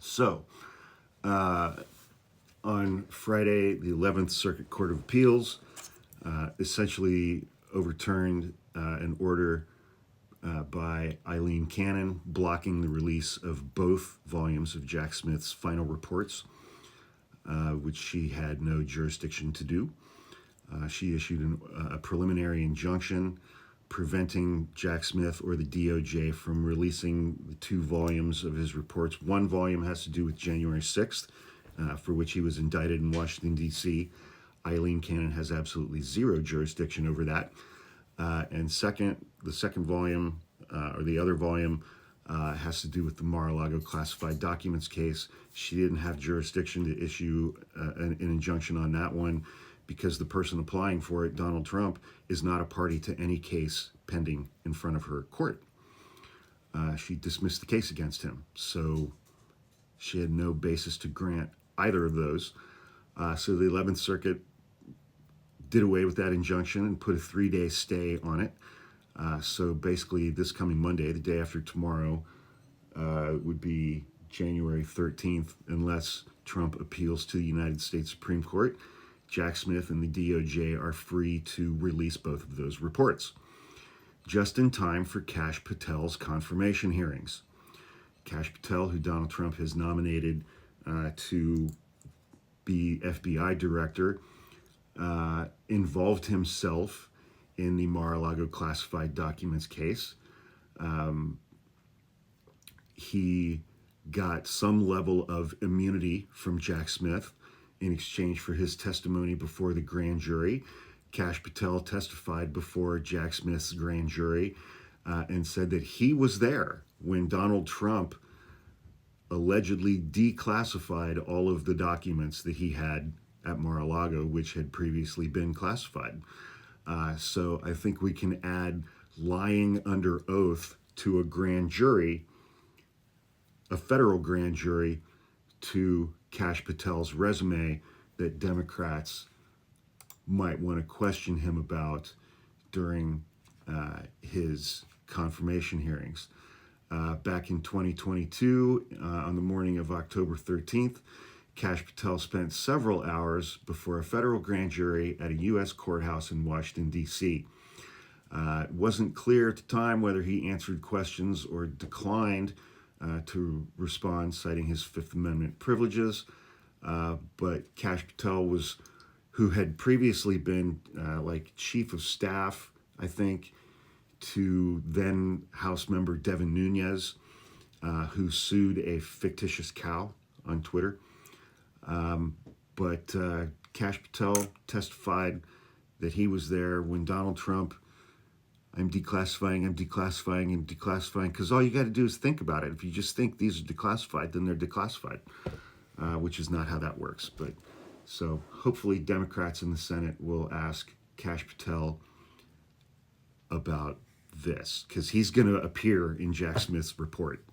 So, on Friday, the 11th Circuit Court of Appeals essentially overturned an order by Eileen Cannon blocking the release of both volumes of Jack Smith's final reports, which she had no jurisdiction to do. She issued a preliminary injunction preventing Jack Smith or the DOJ from releasing the 2 volumes of his reports. One volume has to do with January 6th, for which he was indicted in Washington, D.C. Eileen Cannon has absolutely zero jurisdiction over that. And the second volume, or the other volume, has to do with the Mar-a-Lago classified documents case. She didn't have jurisdiction to issue an injunction on that one because the person applying for it, Donald Trump, is not a party to any case pending in front of her court. She dismissed the case against him, so she had no basis to grant either of those. So the 11th Circuit did away with that injunction and put a 3-day stay on it. So basically this coming Monday, the day after tomorrow, would be January 13th, unless Trump appeals to the United States Supreme Court. Jack Smith and the DOJ are free to release both of those reports, just in time for Kash Patel's confirmation hearings. Kash Patel, who Donald Trump has nominated to be FBI director, involved himself in the Mar-a-Lago classified documents case. He got some level of immunity from Jack Smith in exchange for his testimony before the grand jury. Kash Patel testified before Jack Smith's grand jury and said that he was there when Donald Trump allegedly declassified all of the documents that he had at Mar-a-Lago, which had previously been classified. So I think we can add lying under oath to a grand jury, a federal grand jury, to Kash Patel's resume that Democrats might want to question him about during his confirmation hearings. Back in 2022, on the morning of October 13th, Kash Patel spent several hours before a federal grand jury at a U.S. courthouse in Washington, D.C. It wasn't clear at the time whether he answered questions or declined to respond, citing his Fifth Amendment privileges. But Kash Patel who had previously been like chief of staff, I think, to then House member Devin Nunes, who sued a fictitious cow on Twitter. But Kash Patel testified that he was there when Donald Trump, I'm declassifying, because all you got to do is think about it. If you just think these are declassified, then they're declassified, which is not how that works. But so hopefully Democrats in the Senate will ask Kash Patel about this, because he's going to appear in Jack Smith's report.